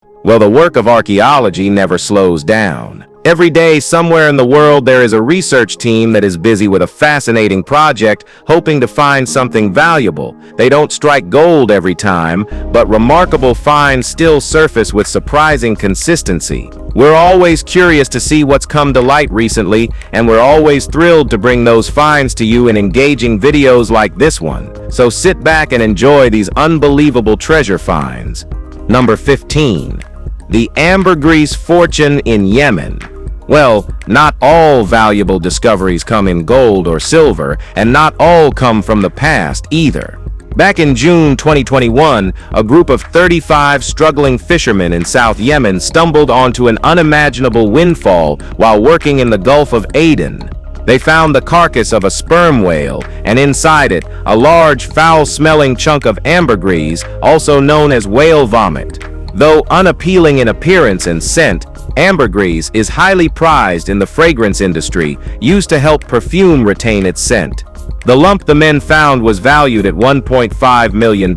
Well, the work of archaeology never slows down. Every day, somewhere in the world, there is a research team that is busy with a fascinating project, hoping to find something valuable. They don't strike gold every time, but remarkable finds still surface with surprising consistency. We're always curious to see what's come to light recently, and we're always thrilled to bring those finds to you in engaging videos like this one. So sit back and enjoy these unbelievable treasure finds. Number 15. The ambergris fortune in Yemen. Well, not all valuable discoveries come in gold or silver, and not all come from the past either. Back in June 2021, a group of 35 struggling fishermen in South Yemen stumbled onto an unimaginable windfall while working in the Gulf of Aden. They found the carcass of a sperm whale, and inside it, a large, foul-smelling chunk of ambergris, also known as whale vomit. Though unappealing in appearance and scent, ambergris is highly prized in the fragrance industry, used to help perfume retain its scent. The lump the men found was valued at $1.5 million.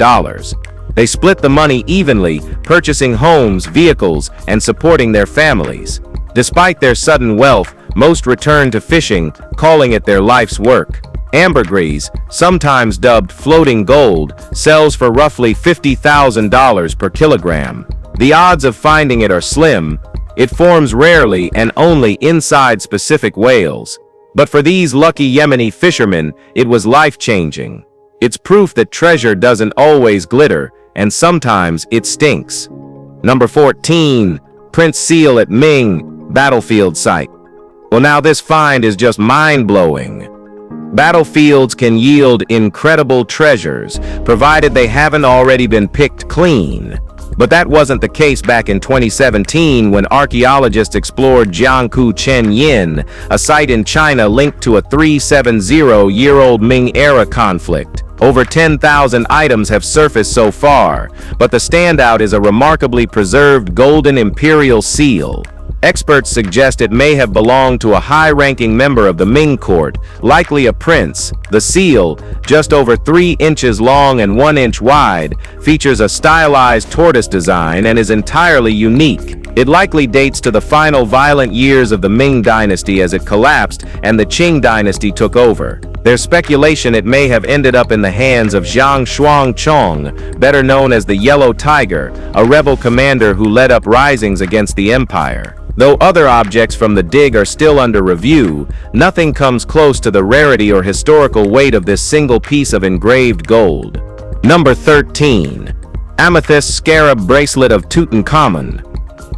They split the money evenly, purchasing homes, vehicles, and supporting their families. Despite their sudden wealth, most returned to fishing, calling it their life's work. Ambergris, sometimes dubbed floating gold, sells for roughly $50,000 per kilogram. The odds of finding it are slim. It forms rarely and only inside specific whales. But for these lucky Yemeni fishermen, it was life-changing. It's proof that treasure doesn't always glitter, and sometimes it stinks. Number 14. Prince Seal at Ming battlefield site. Well, now this find is just mind-blowing. Battlefields can yield incredible treasures, provided they haven't already been picked clean. But that wasn't the case back in 2017 when archaeologists explored Jiangku Chen Yin, a site in China linked to a 370-year-old Ming-era conflict. Over 10,000 items have surfaced so far, but the standout is a remarkably preserved golden imperial seal. Experts suggest it may have belonged to a high-ranking member of the Ming court, likely a prince. The seal, just over 3 inches long and 1 inch wide, features a stylized tortoise design and is entirely unique. It likely dates to the final violent years of the Ming dynasty as it collapsed and the Qing dynasty took over. There's speculation it may have ended up in the hands of Zhang Xuangchong, better known as the Yellow Tiger, a rebel commander who led uprisings against the empire. Though other objects from the dig are still under review, nothing comes close to the rarity or historical weight of this single piece of engraved gold. Number 13. Amethyst scarab bracelet of Tutankhamun.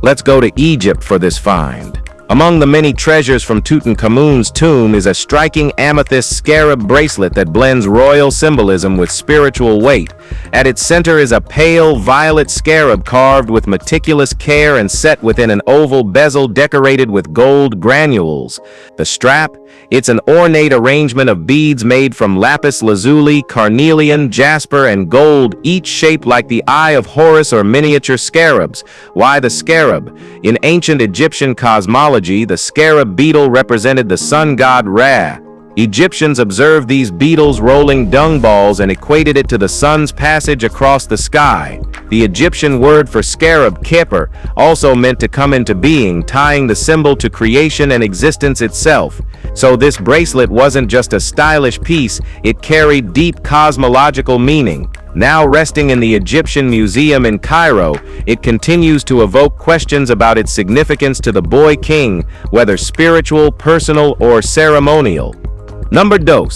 Let's go to Egypt for this find. Among the many treasures from Tutankhamun's tomb is a striking amethyst scarab bracelet that blends royal symbolism with spiritual weight. At its center is a pale violet scarab carved with meticulous care and set within an oval bezel decorated with gold granules. The strap? It's an ornate arrangement of beads made from lapis lazuli, carnelian, jasper, and gold, each shaped like the eye of Horus or miniature scarabs. Why the scarab? In ancient Egyptian cosmology, the scarab beetle represented the sun god Ra. Egyptians observed these beetles rolling dung balls and equated it to the sun's passage across the sky. The Egyptian word for scarab, keper, also meant to come into being, tying the symbol to creation and existence itself. So this bracelet wasn't just a stylish piece, it carried deep cosmological meaning. Now resting in the Egyptian Museum in Cairo, it continues to evoke questions about its significance to the boy king, whether spiritual, personal, or ceremonial. Number 2.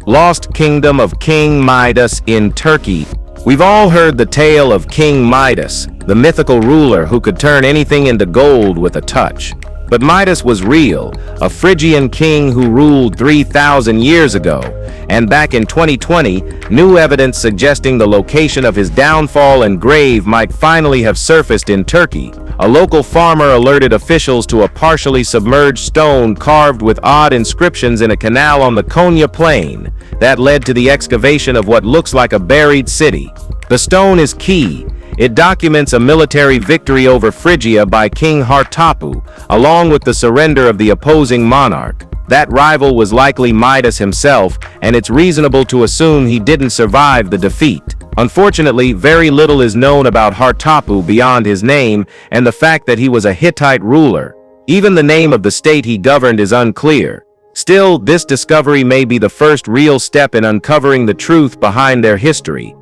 Lost Kingdom of King Midas in Turkey. We've all heard the tale of King Midas, the mythical ruler who could turn anything into gold with a touch. But Midas was real, a Phrygian king who ruled 3,000 years ago, and back in 2020, new evidence suggesting the location of his downfall and grave might finally have surfaced in Turkey. A local farmer alerted officials to a partially submerged stone carved with odd inscriptions in a canal on the Konya Plain. That led to the excavation of what looks like a buried city. The stone is key. It documents a military victory over Phrygia by King Hartapu, along with the surrender of the opposing monarch. That rival was likely Midas himself, and it's reasonable to assume he didn't survive the defeat. Unfortunately, very little is known about Hartapu beyond his name and the fact that he was a Hittite ruler. Even the name of the state he governed is unclear. Still, this discovery may be the first real step in uncovering the truth behind their history.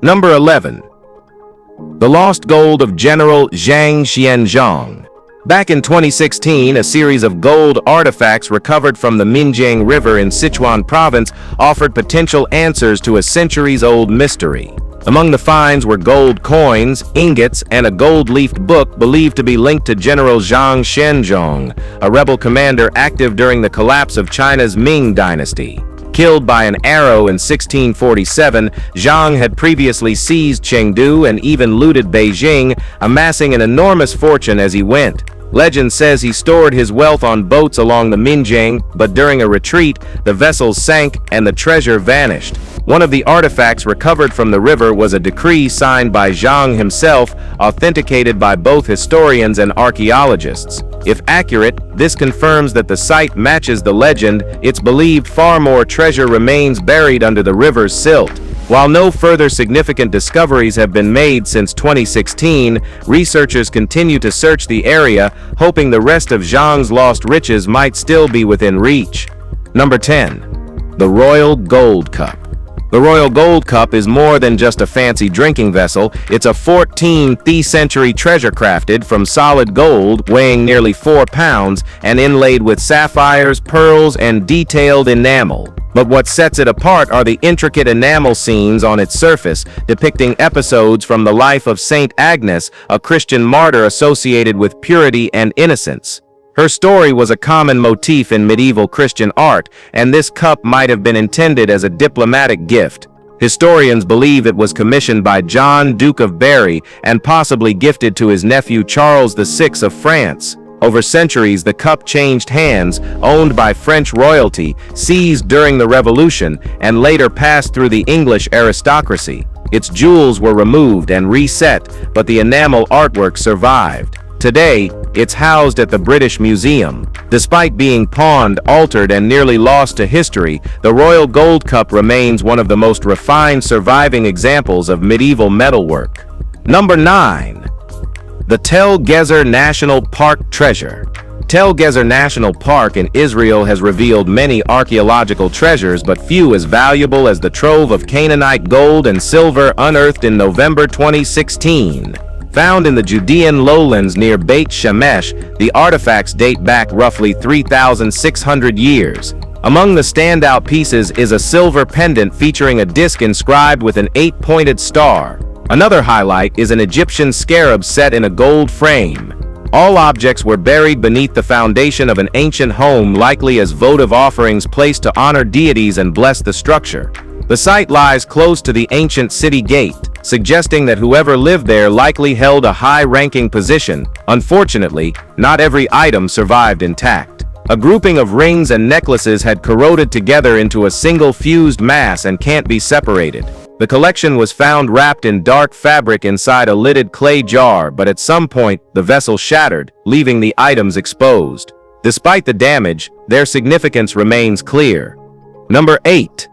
Number 11. The Lost Gold of General Zhang Xianzhong. Back in 2016, a series of gold artifacts recovered from the Minjiang River in Sichuan province offered potential answers to a centuries-old mystery. Among the finds were gold coins, ingots, and a gold-leafed book believed to be linked to General Zhang Xianzhong, a rebel commander active during the collapse of China's Ming dynasty. Killed by an arrow in 1647, Zhang had previously seized Chengdu and even looted Beijing, amassing an enormous fortune as he went. Legend says he stored his wealth on boats along the Minjiang, but during a retreat, the vessels sank and the treasure vanished. One of the artifacts recovered from the river was a decree signed by Zhang himself, authenticated by both historians and archaeologists. If accurate, this confirms that the site matches the legend. It's believed far more treasure remains buried under the river's silt. While no further significant discoveries have been made since 2016, researchers continue to search the area, hoping the rest of Zhang's lost riches might still be within reach. Number 10. The Royal Gold Cup. The Royal Gold Cup is more than just a fancy drinking vessel. It's a 14th century treasure crafted from solid gold, weighing nearly 4 pounds, and inlaid with sapphires, pearls, and detailed enamel. But what sets it apart are the intricate enamel scenes on its surface, depicting episodes from the life of Saint Agnes, a Christian martyr associated with purity and innocence. Her story was a common motif in medieval Christian art, and this cup might have been intended as a diplomatic gift. Historians believe it was commissioned by John, Duke of Berry, and possibly gifted to his nephew Charles VI of France. Over centuries, the cup changed hands, owned by French royalty, seized during the Revolution, and later passed through the English aristocracy. Its jewels were removed and reset, but the enamel artwork survived. Today, it's housed at the British Museum. Despite being pawned, altered, and nearly lost to history, the Royal Gold Cup remains one of the most refined surviving examples of medieval metalwork. Number 9. The Tel Gezer National Park Treasure. Tel Gezer National Park in Israel has revealed many archaeological treasures, but few as valuable as the trove of Canaanite gold and silver unearthed in November 2016. Found in the Judean lowlands near Beit Shemesh, the artifacts date back roughly 3,600 years. Among the standout pieces is a silver pendant featuring a disc inscribed with an 8-pointed star. Another highlight is an Egyptian scarab set in a gold frame. All objects were buried beneath the foundation of an ancient home, likely as votive offerings placed to honor deities and bless the structure. The site lies close to the ancient city gate, suggesting that whoever lived there likely held a high-ranking position. Unfortunately, not every item survived intact. A grouping of rings and necklaces had corroded together into a single fused mass and can't be separated. The collection was found wrapped in dark fabric inside a lidded clay jar, but at some point, the vessel shattered, leaving the items exposed. Despite the damage, their significance remains clear. Number 8.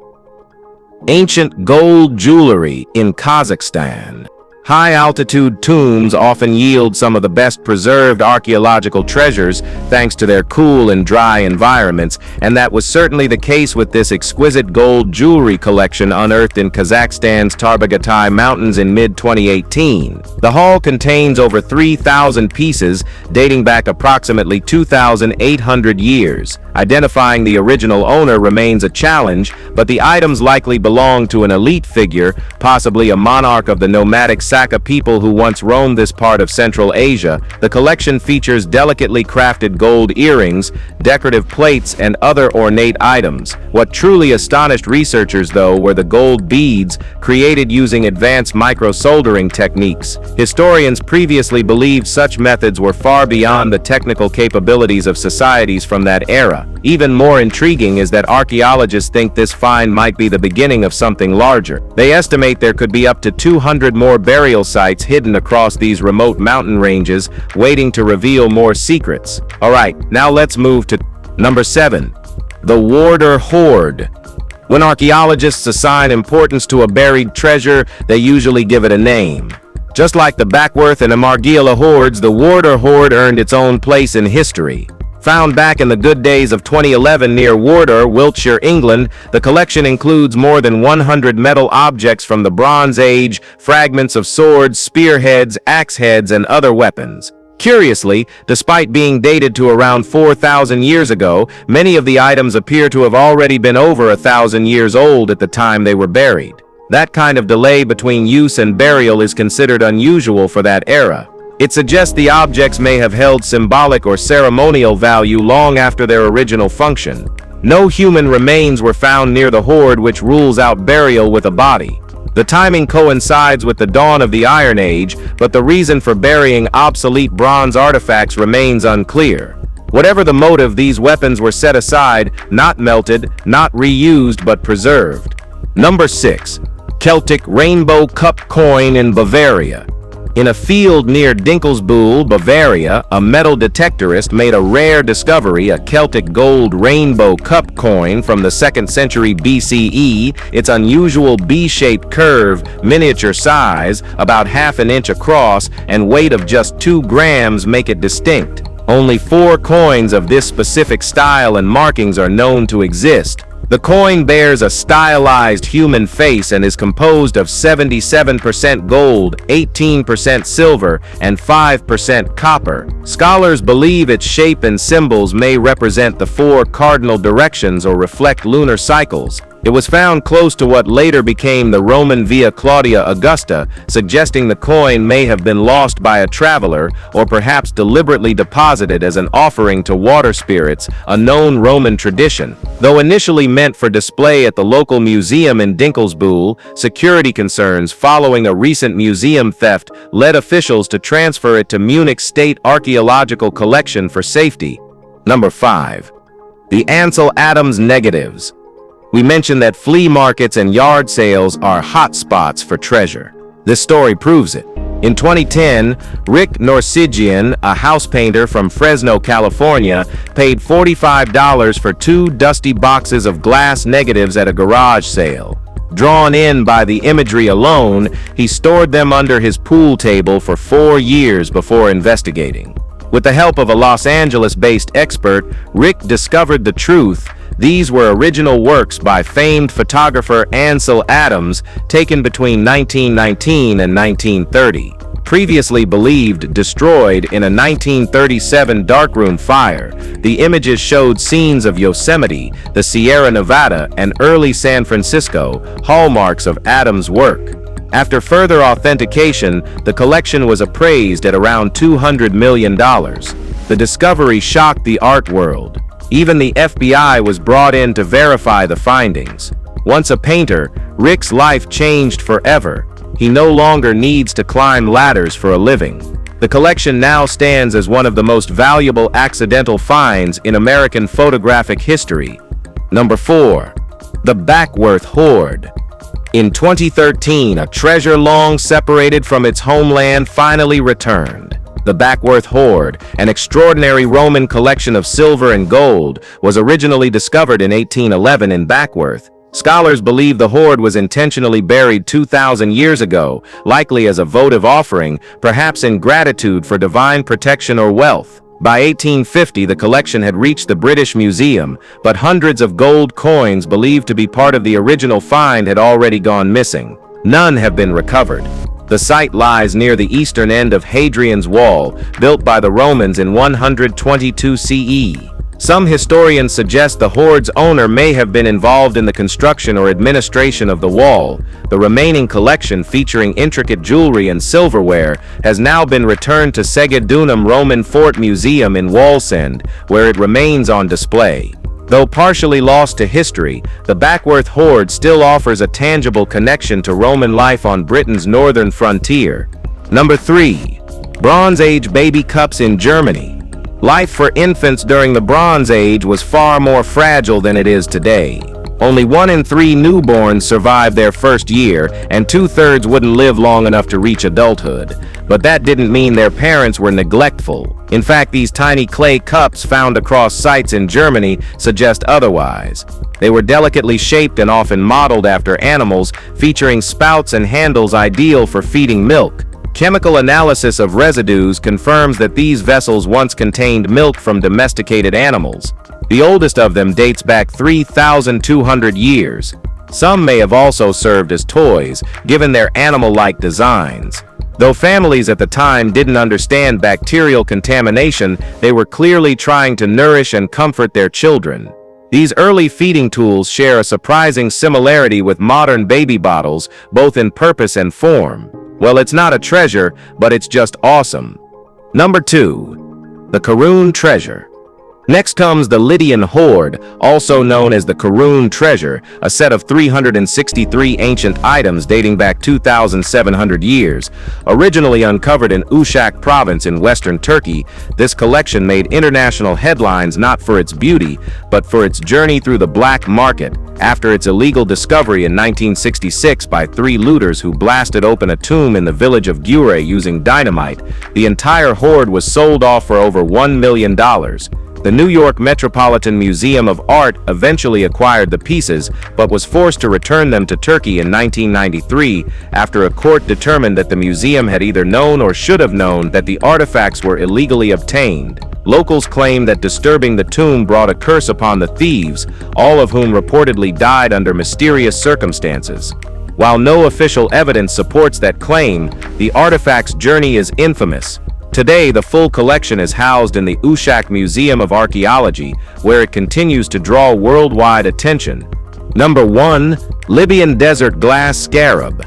Ancient gold jewelry in Kazakhstan. High-altitude tombs often yield some of the best preserved archaeological treasures thanks to their cool and dry environments, and that was certainly the case with this exquisite gold jewelry collection unearthed in Kazakhstan's Tarbagatai Mountains in mid-2018. The haul contains over 3,000 pieces dating back approximately 2,800 years. Identifying the original owner remains a challenge, but the items likely belong to an elite figure, possibly a monarch of the nomadic Saka people who once roamed this part of Central Asia. The collection features delicately crafted gold earrings, decorative plates, and other ornate items. What truly astonished researchers, though, were the gold beads, created using advanced micro-soldering techniques. Historians previously believed such methods were far beyond the technical capabilities of societies from that era. Even more intriguing is that archaeologists think this find might be the beginning of something larger. They estimate there could be up to 200 more burial sites hidden across these remote mountain ranges, waiting to reveal more secrets. Alright, now let's move to number 7. The Wardour Hoard. When archaeologists assign importance to a buried treasure, they usually give it a name. Just like the Backworth and Wardour Hoards, the Wardour Hoard earned its own place in history. Found back in the good days of 2011 near Wardour, Wiltshire, England, the collection includes more than 100 metal objects from the Bronze Age, fragments of swords, spearheads, axe heads, and other weapons. Curiously, despite being dated to around 4,000 years ago, many of the items appear to have already been over 1,000 years old at the time they were buried. That kind of delay between use and burial is considered unusual for that era. It suggests the objects may have held symbolic or ceremonial value long after their original function. No human remains were found near the hoard, which rules out burial with a body. The timing coincides with the dawn of the Iron Age, but the reason for burying obsolete bronze artifacts remains unclear. Whatever the motive, these weapons were set aside, not melted, not reused, but preserved. Number 6. Celtic Rainbow Cup Coin in Bavaria. In a field near Dinkelsbühl, Bavaria, a metal detectorist made a rare discovery, a Celtic gold rainbow cup coin from the 2nd century BCE. Its unusual B-shaped curve, miniature size, about half an inch across, and weight of just 2 grams make it distinct. Only 4 coins of this specific style and markings are known to exist. The coin bears a stylized human face and is composed of 77% gold, 18% silver, and 5% copper. Scholars believe its shape and symbols may represent the 4 cardinal directions or reflect lunar cycles. It was found close to what later became the Roman Via Claudia Augusta, suggesting the coin may have been lost by a traveler or perhaps deliberately deposited as an offering to water spirits, a known Roman tradition. Though initially meant for display at the local museum in Dinkelsbühl, security concerns following a recent museum theft led officials to transfer it to Munich's State Archaeological Collection for safety. Number 5. The Ansel Adams Negatives. We mentioned that flea markets and yard sales are hot spots for treasure. This story proves it. In 2010, Rick Norsigian, a house painter from Fresno, California, paid $45 for 2 dusty boxes of glass negatives at a garage sale. Drawn in by the imagery alone, he stored them under his pool table for 4 years before investigating. With the help of a Los Angeles-based expert, Rick discovered the truth. These were original works by famed photographer Ansel Adams, taken between 1919 and 1930. Previously believed destroyed in a 1937 darkroom fire, the images showed scenes of Yosemite, the Sierra Nevada, and early San Francisco, hallmarks of Adams' work. After further authentication, the collection was appraised at around $200 million. The discovery shocked the art world. Even the FBI was brought in to verify the findings. Once a painter, Rick's life changed forever. He no longer needs to climb ladders for a living. The collection now stands as one of the most valuable accidental finds in American photographic history. Number 4. The Backworth Hoard. In 2013, a treasure long separated from its homeland finally returned. The Backworth Hoard, an extraordinary Roman collection of silver and gold, was originally discovered in 1811 in Backworth. Scholars believe the hoard was intentionally buried 2,000 years ago, likely as a votive offering, perhaps in gratitude for divine protection or wealth. By 1850, the collection had reached the British Museum, but hundreds of gold coins believed to be part of the original find had already gone missing. None have been recovered. The site lies near the eastern end of Hadrian's Wall, built by the Romans in 122 CE. Some historians suggest the hoard's owner may have been involved in the construction or administration of the wall. The remaining collection, featuring intricate jewelry and silverware, has now been returned to Segedunum Roman Fort Museum in Wallsend, where it remains on display. Though partially lost to history, the Backworth Hoard still offers a tangible connection to Roman life on Britain's northern frontier. Number 3. Bronze Age baby cups in Germany. Life for infants during the Bronze Age was far more fragile than it is today. Only 1 in 3 newborns survived their first year, and 2/3 wouldn't live long enough to reach adulthood. But that didn't mean their parents were neglectful. In fact, these tiny clay cups found across sites in Germany suggest otherwise. They were delicately shaped and often modeled after animals, featuring spouts and handles ideal for feeding milk. Chemical analysis of residues confirms that these vessels once contained milk from domesticated animals. The oldest of them dates back 3,200 years. Some may have also served as toys, given their animal-like designs. Though families at the time didn't understand bacterial contamination, they were clearly trying to nourish and comfort their children. These early feeding tools share a surprising similarity with modern baby bottles, both in purpose and form. Well, it's not a treasure, but it's just awesome. Number 2. The Karun Treasure. Next comes the Lydian Hoard, also known as the Karun Treasure, a set of 363 ancient items dating back 2,700 years. Originally uncovered in Uşak province in western Turkey, this collection made international headlines not for its beauty, but for its journey through the black market, after its illegal discovery in 1966 by 3 looters who blasted open a tomb in the village of Gure using dynamite. The entire hoard was sold off for over $1 million. The New York Metropolitan Museum of Art eventually acquired the pieces, but was forced to return them to Turkey in 1993 after a court determined that the museum had either known or should have known that the artifacts were illegally obtained. Locals claim that disturbing the tomb brought a curse upon the thieves, all of whom reportedly died under mysterious circumstances. While no official evidence supports that claim, the artifact's journey is infamous. Today, the full collection is housed in the Uşak Museum of Archaeology, where it continues to draw worldwide attention. Number 1. Libyan Desert Glass Scarab.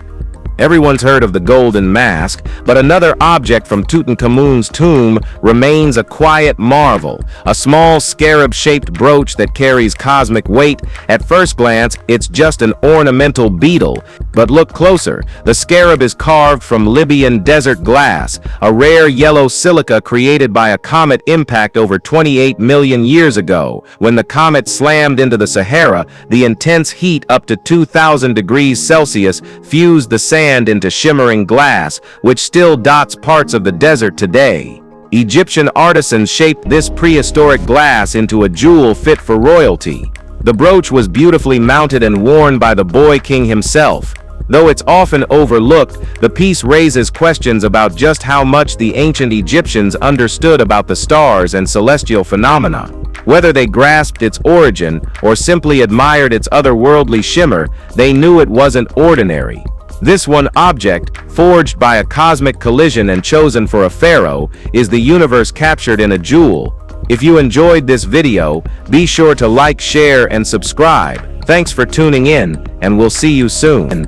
Everyone's heard of the Golden Mask, but another object from Tutankhamun's tomb remains a quiet marvel, a small scarab-shaped brooch that carries cosmic weight. At first glance, it's just an ornamental beetle, but look closer. The scarab is carved from Libyan desert glass, a rare yellow silica created by a comet impact over 28 million years ago. When the comet slammed into the Sahara, the intense heat up to 2,000 degrees Celsius fused the sand into shimmering glass, which still dots parts of the desert today. Egyptian artisans shaped this prehistoric glass into a jewel fit for royalty. The brooch was beautifully mounted and worn by the boy king himself. Though it's often overlooked, the piece raises questions about just how much the ancient Egyptians understood about the stars and celestial phenomena. Whether they grasped its origin or simply admired its otherworldly shimmer, they knew it wasn't ordinary. This one object, forged by a cosmic collision and chosen for a pharaoh, is the universe captured in a jewel. If you enjoyed this video, be sure to like, share, and subscribe. Thanks for tuning in, and we'll see you soon.